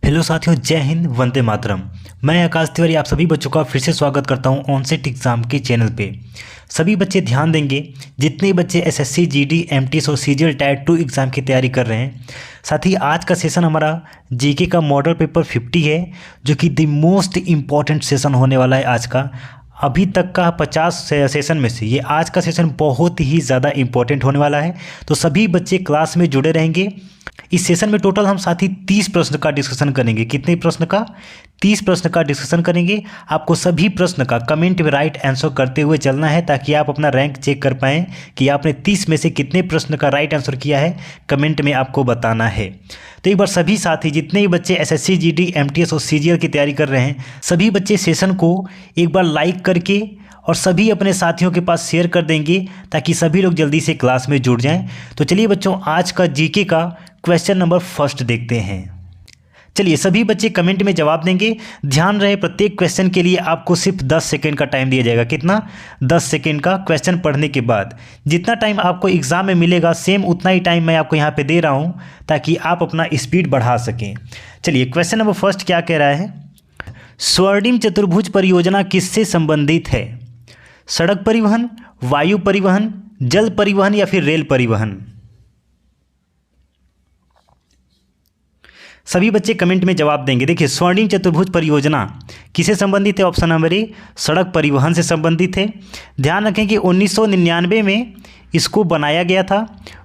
Hello साथियों, जय हिंद, वंदे मातरम। मैं आकाश तिवारी आप सभी बच्चों का फिर से स्वागत करता हूं ऑनसेट एग्ज़ाम के चैनल पे। सभी बच्चे ध्यान देंगे, जितने बच्चे एसएससी, जीडी, एमटीएस और सीजीएल टायर 2 एग्ज़ाम की तैयारी कर रहे हैं। साथ ही आज का सेशन हमारा जीके का मॉडल पेपर 50 है, जो कि द मोस्ट इम्पॉर्टेंट सेशन होने वाला है आज का। अभी तक का 50 सेशन में से ये आज का सेशन बहुत ही ज़्यादा इम्पोर्टेंट होने वाला है, तो सभी बच्चे क्लास में जुड़े रहेंगे। इस सेशन में टोटल हम साथ ही 30 प्रश्न का डिस्कशन करेंगे। कितने प्रश्न का? 30 प्रश्न का डिस्कशन करेंगे। आपको सभी प्रश्न का कमेंट में राइट आंसर करते हुए चलना है, ताकि आप अपना रैंक चेक कर पाएँ कि आपने 30 में से कितने प्रश्न का राइट आंसर किया है। कमेंट में आपको बताना है। तो एक बार सभी साथी, जितने भी बच्चे एसएससी, जीडी, एमटीएस और सीजीएल की तैयारी कर रहे हैं, सभी बच्चे सेशन को एक बार लाइक करके और सभी अपने साथियों के पास शेयर कर देंगे, ताकि सभी लोग जल्दी से क्लास में जुड़ जाएं। तो चलिए बच्चों, आज का जीके का क्वेश्चन नंबर फर्स्ट देखते हैं। चलिए, सभी बच्चे कमेंट में जवाब देंगे। ध्यान रहे, प्रत्येक क्वेश्चन के लिए आपको सिर्फ 10 सेकेंड का टाइम दिया जाएगा। कितना? 10 सेकेंड का। क्वेश्चन पढ़ने के बाद जितना टाइम आपको एग्जाम में मिलेगा, सेम उतना ही टाइम मैं आपको यहाँ पे दे रहा हूँ, ताकि आप अपना स्पीड बढ़ा सकें। चलिए, क्वेश्चन नंबर फर्स्ट क्या कह रहा है? स्वर्णिम चतुर्भुज परियोजना किससे संबंधित है? सड़क परिवहन, वायु परिवहन, जल परिवहन या फिर रेल परिवहन? सभी बच्चे कमेंट में जवाब देंगे। देखिए, स्वर्णिम चतुर्भुज परियोजना किससे संबंधित है? ऑप्शन नंबर ए, सड़क परिवहन से संबंधित है। ध्यान रखें कि 1999 में इसको बनाया गया था,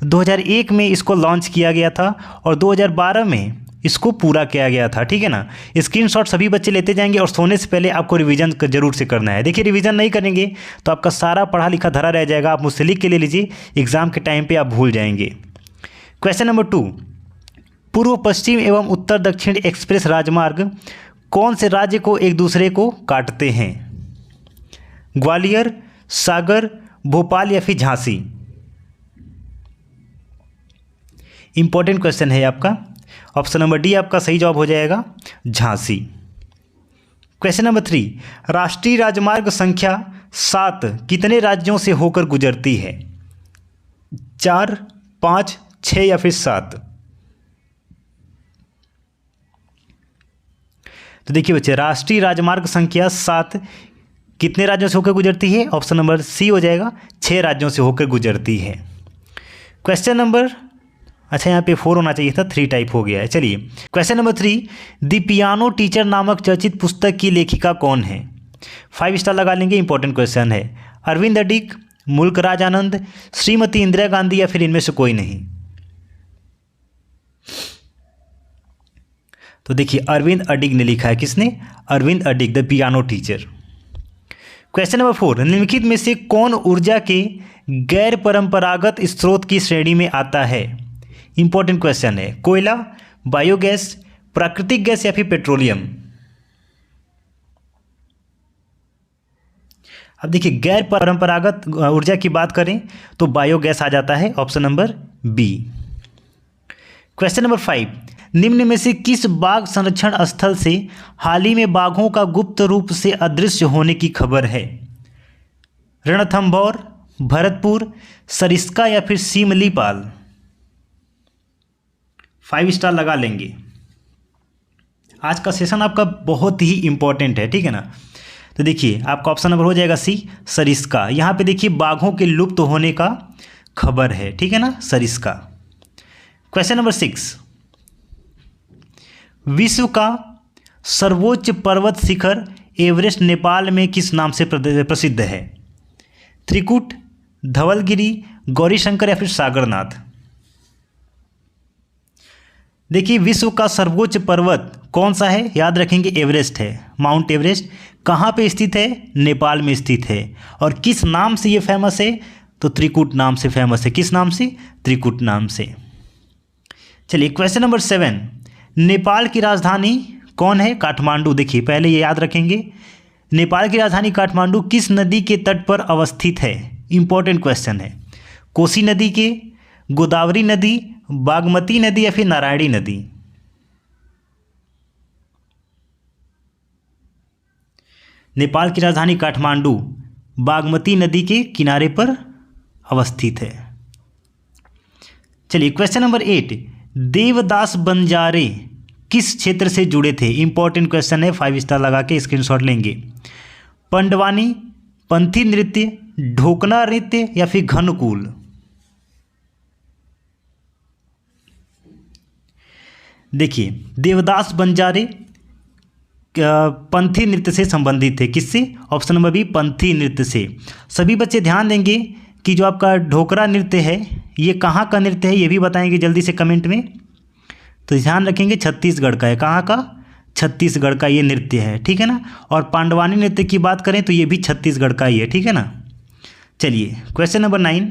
2001 में इसको लॉन्च किया गया था और 2012 में इसको पूरा किया गया था। ठीक है ना? स्क्रीनशॉट सभी बच्चे लेते जाएंगे और सोने से पहले आपको रिवीजन जरूर से करना है। देखिए, रिवीजन नहीं करेंगे तो आपका सारा पढ़ा लिखा धरा रह जाएगा। आप मुझसे लिख के ले लीजिए, एग्जाम के टाइम पे आप भूल जाएंगे। क्वेश्चन नंबर 2, पूर्व पश्चिम एवं उत्तर दक्षिण एक्सप्रेस राजमार्ग कौन से राज्य को एक दूसरे को काटते हैं? ग्वालियर, सागर, भोपाल या फिर झांसी? इंपॉर्टेंट क्वेश्चन है आपका। ऑप्शन नंबर डी आपका सही जवाब हो जाएगा, झांसी। क्वेश्चन नंबर 3, राष्ट्रीय राजमार्ग संख्या 7 कितने राज्यों से होकर गुजरती है? 4, 5, 6 या फिर 7? तो देखिए बच्चे, राष्ट्रीय राजमार्ग संख्या 7 कितने राज्यों से होकर गुजरती है? ऑप्शन नंबर सी हो जाएगा, 6 राज्यों से होकर गुजरती है। क्वेश्चन नंबर, अच्छा यहाँ पे 4 होना चाहिए था, 3 टाइप हो गया है। चलिए, question number 3, the piano teacher नामक चर्चित पुस्तक की लेखिका कौन है? 5 स्टार लगा लेंगे, इंपॉर्टेंट क्वेश्चन है। अरविंद अडिग, मुल्क राज आनंद, श्रीमती इंदिरा गांधी या फिर इनमें से कोई नहीं? तो देखिए, अरविंद अडिग ने लिखा है। किसने? अरविंद अडिग, the piano teacher. Question number 4, निम्नलिखित में से कौन ऊर्जा के गैर परंपरागत स्रोत की श्रेणी में आता है? इंपॉर्टेंट क्वेश्चन है। कोयला, बायोगैस, प्राकृतिक गैस या फिर पेट्रोलियम? अब देखिए, गैर परंपरागत ऊर्जा की बात करें तो बायोगैस आ जाता है, option number B. Question number 5, निम्न में से किस बाघ संरक्षण स्थल से हाल ही में बाघों का गुप्त रूप से अदृश्य होने की खबर है? रणथंभौर, भरतपुर, सरिस्का या फिर सिमलीपाल? 5 स्टार लगा लेंगे। आज का सेशन आपका बहुत ही इंपॉर्टेंट है, ठीक है ना? तो देखिए, आपका ऑप्शन नंबर हो जाएगा सी, सरिस्का। यहाँ पे देखिए, बाघों के लुप्त होने का खबर है, ठीक है ना, सरिस्का। क्वेश्चन नंबर 6, विश्व का सर्वोच्च पर्वत शिखर एवरेस्ट नेपाल में किस नाम से प्रसिद्ध है? त्रिकुट, धवलगिरी, गौरीशंकर या फिर सागरनाथ? देखिए, विश्व का सर्वोच्च पर्वत कौन सा है? याद रखेंगे, एवरेस्ट है, माउंट एवरेस्ट। कहाँ पे स्थित है? नेपाल में स्थित है। और किस नाम से ये फेमस है? तो त्रिकुट नाम से फेमस है। किस नाम से? त्रिकुट नाम से। चलिए, क्वेश्चन नंबर 7, नेपाल की राजधानी कौन है? काठमांडू। देखिए, पहले ये याद रखेंगे, नेपाल की राजधानी काठमांडू किस नदी के तट पर अवस्थित है? इंपॉर्टेंट क्वेश्चन है। कोसी नदी के, गोदावरी नदी, बागमती नदी या फिर नारायणी नदी? नेपाल की राजधानी काठमांडू बागमती नदी के किनारे पर अवस्थित है। चलिए, क्वेश्चन नंबर 8, देवदास बंजारे किस क्षेत्र से जुड़े थे? इंपॉर्टेंट क्वेश्चन है, 5 स्टार लगा के स्क्रीनशॉट लेंगे। पंडवानी, पंथी नृत्य, ढोकना नृत्य या फिर घनकूल? देखिए, देवदास बंजारे पंथी नृत्य से संबंधित थे। किससे? ऑप्शन नंबर बी, पंथी नृत्य से। सभी बच्चे ध्यान देंगे कि जो आपका ढोकरा नृत्य है ये कहाँ का नृत्य है, ये भी बताएंगे जल्दी से कमेंट में। तो ध्यान रखेंगे छत्तीसगढ़ का है। कहाँ का? छत्तीसगढ़ का ये नृत्य है, ठीक है ना। और पांडवानी नृत्य की बात करें तो ये भी छत्तीसगढ़ का ही है, ठीक है ना। चलिए क्वेश्चन नंबर 9,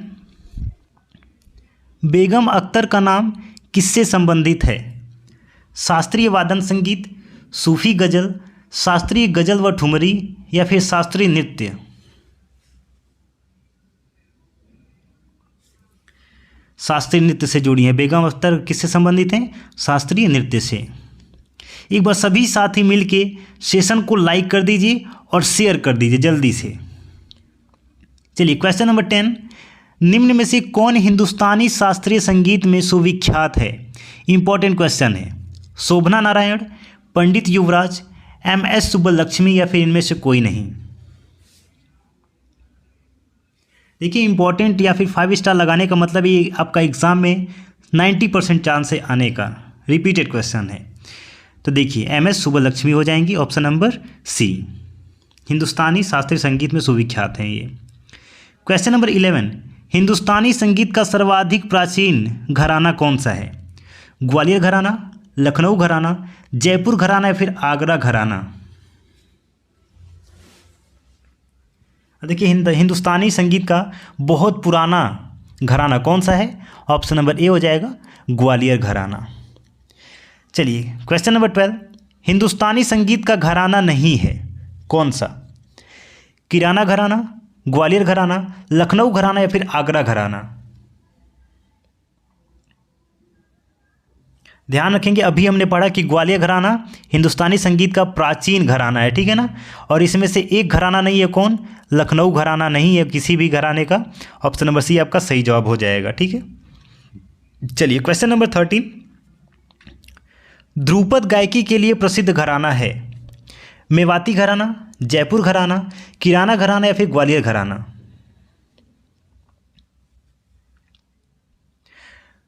बेगम अख्तर का नाम किससे संबंधित है? शास्त्रीय वादन संगीत, सूफी गजल, शास्त्रीय गजल व ठुमरी या फिर शास्त्रीय नृत्य? शास्त्रीय नृत्य से जुड़ी है। बेगम अख्तर किससे संबंधित हैं? शास्त्रीय नृत्य से। एक बार सभी साथी मिलके सेशन को लाइक कर दीजिए और शेयर कर दीजिए जल्दी से। चलिए क्वेश्चन नंबर 10, निम्न में से कौन हिंदुस्तानी शास्त्रीय संगीत में सुविख्यात है? इंपॉर्टेंट क्वेश्चन है। शोभना नारायण, पंडित युवराज, MS सुब्बलक्ष्मी या फिर इनमें से कोई नहीं? देखिए इंपॉर्टेंट या फिर 5 स्टार लगाने का मतलब ये आपका एग्जाम में 90% चांस है आने का, रिपीटेड क्वेश्चन है। तो देखिए MS सुब्बलक्ष्मी हो जाएंगी, ऑप्शन नंबर सी। हिंदुस्तानी शास्त्रीय संगीत में सुविख्यात हैं ये। क्वेश्चन नंबर 11, हिंदुस्तानी संगीत का सर्वाधिक प्राचीन घराना कौन सा है? ग्वालियर घराना, लखनऊ घराना, जयपुर घराना या फिर आगरा घराना? देखिए हिंदुस्तानी संगीत का बहुत पुराना घराना कौन सा है? ऑप्शन नंबर ए हो जाएगा, ग्वालियर घराना। चलिए क्वेश्चन नंबर 12, हिंदुस्तानी संगीत का घराना नहीं है कौन सा? किराना घराना, ग्वालियर घराना, लखनऊ घराना या फिर आगरा घराना? ध्यान रखेंगे अभी हमने पढ़ा कि ग्वालियर घराना हिंदुस्तानी संगीत का प्राचीन घराना है, ठीक है ना। और इसमें से एक घराना नहीं है, कौन? लखनऊ घराना नहीं है किसी भी घराने का। ऑप्शन नंबर सी आपका सही जवाब हो जाएगा, ठीक है। चलिए क्वेश्चन नंबर 13, ध्रुपद गायकी के लिए प्रसिद्ध घराना है? मेवाती घराना, जयपुर घराना, किराना घराना या फिर ग्वालियर घराना?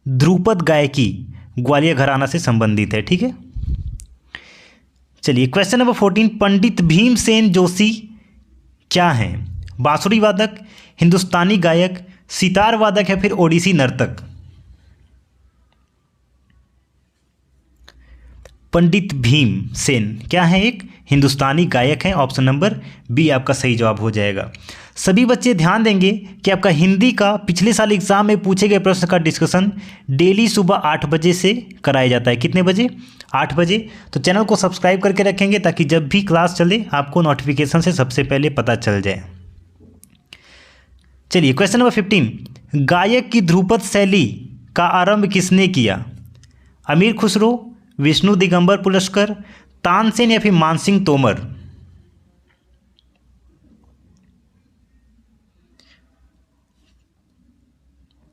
ध्रुपद गायकी ग्वालियर घराना से संबंधित है, ठीक है। चलिए क्वेश्चन नंबर 14, पंडित भीमसेन जोशी क्या हैं? बांसुरी वादक, हिंदुस्तानी गायक, सितार वादक या फिर ओडिसी नर्तक? पंडित भीमसेन क्या है? एक हिंदुस्तानी गायक हैं। ऑप्शन नंबर बी आपका सही जवाब हो जाएगा। सभी बच्चे ध्यान देंगे कि आपका हिंदी का पिछले साल एग्जाम में पूछे गए प्रश्न का डिस्कशन डेली सुबह 8 बजे से कराया जाता है। कितने बजे? 8 बजे। तो चैनल को सब्सक्राइब करके रखेंगे ताकि जब भी क्लास चले आपको नोटिफिकेशन से सबसे पहले पता चल जाए। चलिए क्वेश्चन नंबर 15, गायक की ध्रुपद शैली का आरंभ किसने किया? अमीर खुसरो, विष्णु दिगंबर पुलस्कर, तानसेन या फिर मानसिंह तोमर?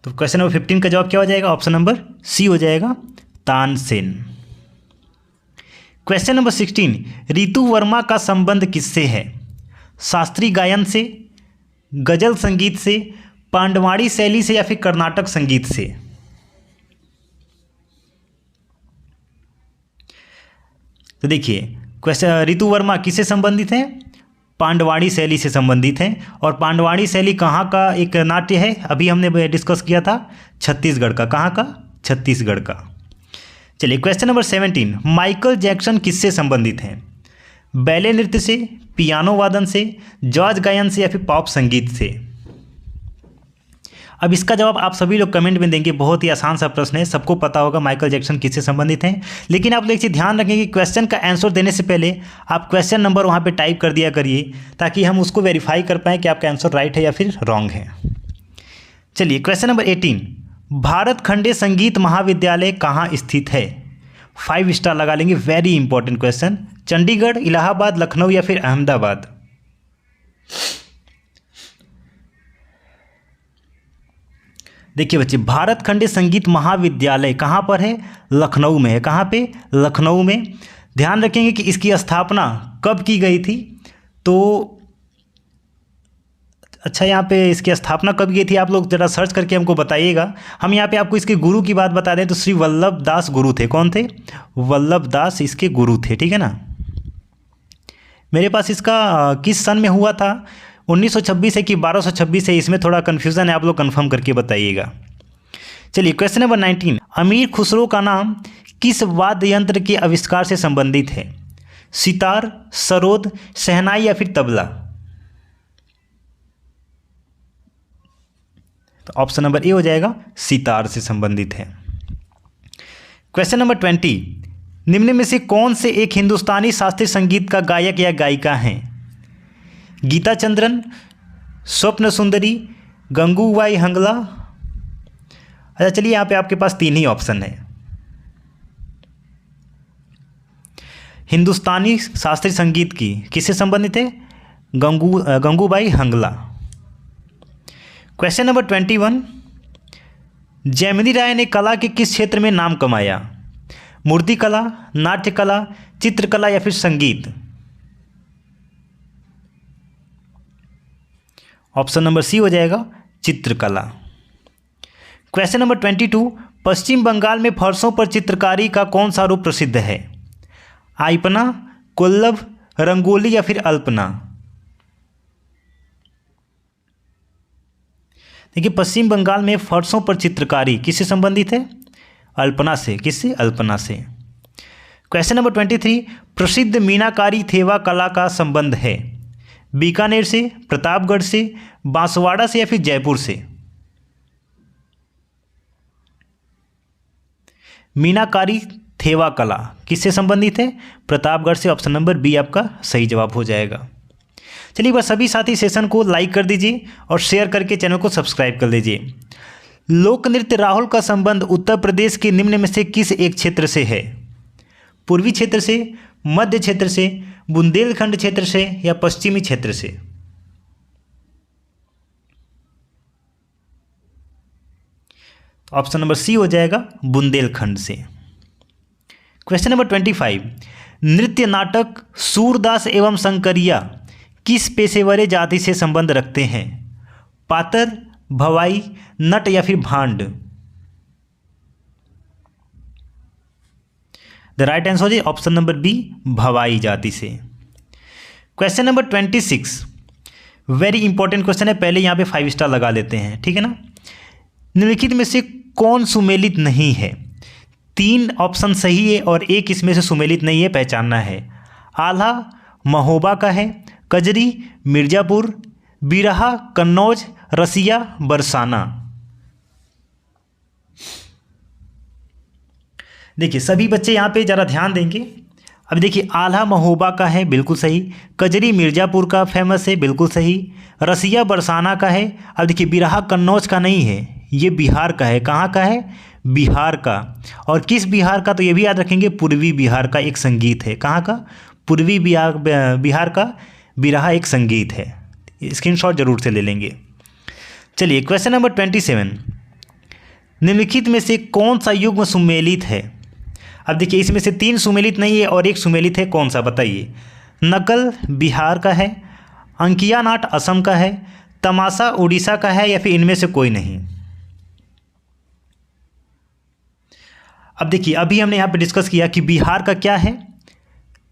तो क्वेश्चन नंबर 15 का जवाब क्या हो जाएगा? ऑप्शन नंबर सी हो जाएगा, तानसेन। क्वेश्चन नंबर 16, रितु वर्मा का संबंध किससे है? शास्त्रीय गायन से, गजल संगीत से, पांडवाड़ी शैली से या फिर कर्नाटक संगीत से? तो देखिए क्वेश्चन, रितु वर्मा किससे संबंधित है? पांडवाड़ी शैली से संबंधित हैं। और पांडवाड़ी शैली कहाँ का एक नाट्य है? अभी हमने डिस्कस किया था, छत्तीसगढ़ का। कहाँ का? छत्तीसगढ़ का। चलिए क्वेश्चन नंबर 17, माइकल जैक्सन किससे संबंधित हैं? बैले नृत्य से, पियानो वादन से, जॉज गायन से या फिर पॉप संगीत से? अब इसका जवाब आप सभी लोग कमेंट में देंगे। बहुत ही आसान सा प्रश्न है, सबको पता होगा माइकल जैक्सन किससे संबंधित हैं। लेकिन आप लोग एक चीज़ ध्यान रखें कि क्वेश्चन का आंसर देने से पहले आप क्वेश्चन नंबर वहाँ पे टाइप कर दिया करिए ताकि हम उसको वेरीफाई कर पाएँ कि आपका आंसर राइट है या फिर रॉन्ग है। चलिए क्वेश्चन नंबर 18, भारत खंडे संगीत महाविद्यालय कहाँ स्थित है? 5 स्टार लगा लेंगे, very important question. Chandigarh, Allahabad, Lucknow या फिर अहमदाबाद? देखिए बच्चे, भारत खंड संगीत महाविद्यालय कहाँ पर है? लखनऊ में है। कहाँ पे? लखनऊ में। ध्यान रखेंगे कि इसकी स्थापना कब की गई थी। तो अच्छा, यहाँ पे इसकी स्थापना कब की थी, आप लोग ज़रा सर्च करके हमको बताइएगा। हम यहाँ पे आपको इसके गुरु की बात बता दें तो श्री वल्लभ दास गुरु थे। कौन थे? वल्लभ दास इसके गुरु थे, ठीक है ना। मेरे पास इसका किस सन में हुआ था, 1926 है कि 1226 है, इसमें थोड़ा कन्फ्यूज़न है, आप लोग कन्फर्म करके बताइएगा। चलिए क्वेश्चन नंबर 19, अमीर खुसरो का नाम किस वाद्य यंत्र के आविष्कार से संबंधित है? सितार, सरोद, शहनाई या फिर तबला? तो ऑप्शन नंबर ए हो जाएगा, सितार से संबंधित है। क्वेश्चन नंबर 20, निम्न में से कौन से एक हिंदुस्तानी शास्त्रीय संगीत का गायक या गायिका हैं? गीता चंद्रन, स्वप्न सुंदरी, गंगूबाई हंगला। अच्छा चलिए, यहाँ पे आपके पास 3 ही ऑप्शन है। हिंदुस्तानी शास्त्रीय संगीत की किससे संबंधित है? गंगूबाई हंगला। क्वेश्चन नंबर 21, जैमिनी राय ने कला के किस क्षेत्र में नाम कमाया? मूर्ति कला, नाट्य कला, चित्रकला या फिर संगीत? ऑप्शन नंबर सी हो जाएगा, चित्रकला। क्वेश्चन नंबर 22, पश्चिम बंगाल में फर्शों पर चित्रकारी का कौन सा रूप प्रसिद्ध है? आइपना, कोल्लभ, रंगोली या फिर अल्पना? देखिए, पश्चिम बंगाल में फर्शों पर चित्रकारी किससे संबंधित है? अल्पना से। किससे? अल्पना से। क्वेश्चन नंबर 23, प्रसिद्ध मीनाकारी थेवा कला का संबंध है? बीकानेर से, प्रतापगढ़ से, बांसवाड़ा से या फिर जयपुर से? मीनाकारी थेवा कला किससे संबंधित है? प्रतापगढ़ से। ऑप्शन नंबर बी आपका सही जवाब हो जाएगा। चलिए बस सभी साथी सेशन को लाइक कर दीजिए और शेयर करके चैनल को सब्सक्राइब कर लीजिए। लोक नृत्य राहुल का संबंध उत्तर प्रदेश के निम्न में से किस एक क्षेत्र से है? पूर्वी क्षेत्र से, मध्य क्षेत्र से, बुंदेलखंड क्षेत्र से या पश्चिमी क्षेत्र से? ऑप्शन नंबर सी हो जाएगा, बुंदेलखंड से। क्वेश्चन नंबर 25, नृत्य नाटक सूरदास एवं शंकरिया किस पेशेवर जाति से संबंध रखते हैं? पातर, भवाई, नट या फिर भांड? द राइट आंसर है ऑप्शन नंबर बी, भवाई जाति से। Question number 26, very important question है, पहले यहाँ पे 5 स्टार लगा लेते हैं, ठीक है ना। निम्नलिखित में से कौन सुमेलित नहीं है? 3 ऑप्शन सही है और एक इसमें से सुमेलित नहीं है, पहचानना है। आल्हा महोबा का है, कजरी मिर्जापुर, बिरहा कन्नौज, रसिया बरसाना? देखिए सभी बच्चे यहाँ पे ज़रा ध्यान देंगे। अब देखिए, आल्हा महोबा का है, बिल्कुल सही। कजरी मिर्जापुर का फेमस है, बिल्कुल सही। रसिया बरसाना का है। अब देखिए, बिरहा कन्नौज का नहीं है, ये बिहार का है। कहाँ का है? बिहार का। और किस बिहार का? तो ये भी याद रखेंगे, पूर्वी बिहार का एक संगीत है। कहाँ का? पूर्वी बिहार का बिरहा एक संगीत है। स्क्रीनशॉट जरूर से ले लेंगे। चलिए क्वेश्चन नंबर 27, निम्नलिखित में से कौन सा युग्म सुमेलित है? अब देखिए, इसमें से 3 सुमेलित नहीं है और एक सुमेलित है, कौन सा बताइए? नकल बिहार का है, अंकिया नाट असम का है, तमाशा उड़ीसा का है या फिर इनमें से कोई नहीं? अब देखिए, अभी हमने यहाँ पे डिस्कस किया कि बिहार का क्या है?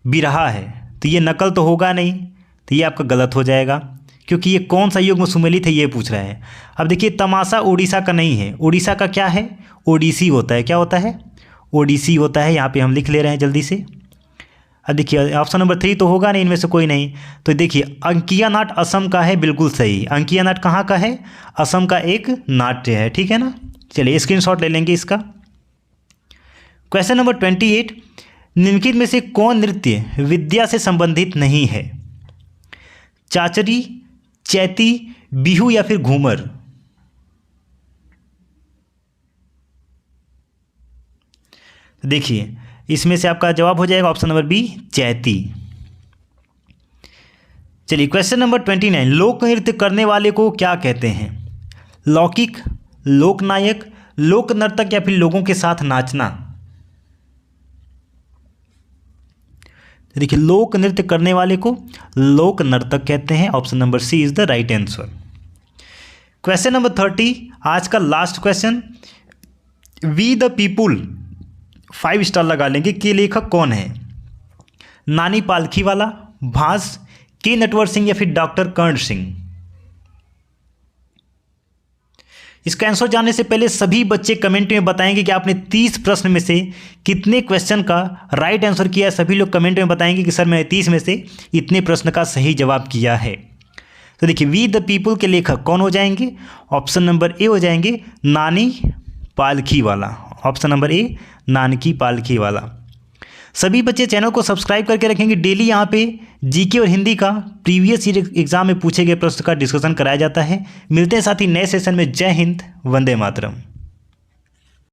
बिरहा है, तो ये नकल तो होगा नहीं, तो ये आपका गलत हो जाएगा, क्योंकि ये कौन सा युग्म सुमेलित है ये पूछ रहा है। अब देखिए, तमाशा उड़ीसा का नहीं है, उड़ीसा का क्या है? ओडिसी होता है। क्या होता है? ओडिसी होता है। यहाँ पे हम लिख ले रहे हैं जल्दी से। अब देखिए, ऑप्शन नंबर 3 तो होगा नहीं, इनमें से कोई नहीं। तो देखिए, अंकिया नाट असम का है, बिल्कुल सही। अंकिया नाट कहाँ का है? असम का एक नाट्य है, ठीक है ना। चलिए स्क्रीनशॉट ले लेंगे इसका। क्वेश्चन नंबर 28, निम्नलिखित में से कौन नृत्य विद्या से संबंधित नहीं है? चाचरी, चैती, बिहू या फिर घूमर? देखिए, इसमें से आपका जवाब हो जाएगा ऑप्शन नंबर बी, चैती। चलिए क्वेश्चन नंबर 29, लोक नृत्य करने वाले को क्या कहते हैं? लौकिक, लोकनायक, लोक नर्तक या फिर लोगों के साथ नाचना? देखिए, लोक नृत्य करने वाले को लोक नर्तक कहते हैं। Option number C is the right answer. Question number 30, आज का last question. We the people 5 star लगा लेंगे के लेखक कौन है? नानी पालखीवाला, भास, के नटवर सिंह या फिर डॉक्टर कर्ण सिंह? इसका आंसर जानने से पहले सभी बच्चे कमेंट में बताएंगे कि आपने 30 प्रश्न में से कितने क्वेश्चन का राइट आंसर किया है। सभी लोग कमेंट में बताएंगे कि सर मैंने 30 में से इतने प्रश्न का सही जवाब किया है। तो देखिए, वी द पीपुल के लेखक कौन हो जाएंगे? ऑप्शन नंबर ए हो जाएंगे नानी Palkhivala. Option number A Nanaki Palkhivala. सभी बच्चे चैनल को सब्सक्राइब करके रखेंगे। डेली यहाँ पे जीके और हिंदी का प्रीवियस ईयर एग्जाम में पूछे गए प्रश्न का डिस्कशन कराया जाता है। मिलते हैं साथ ही नए सेशन में। जय हिंद, वंदे मातरम।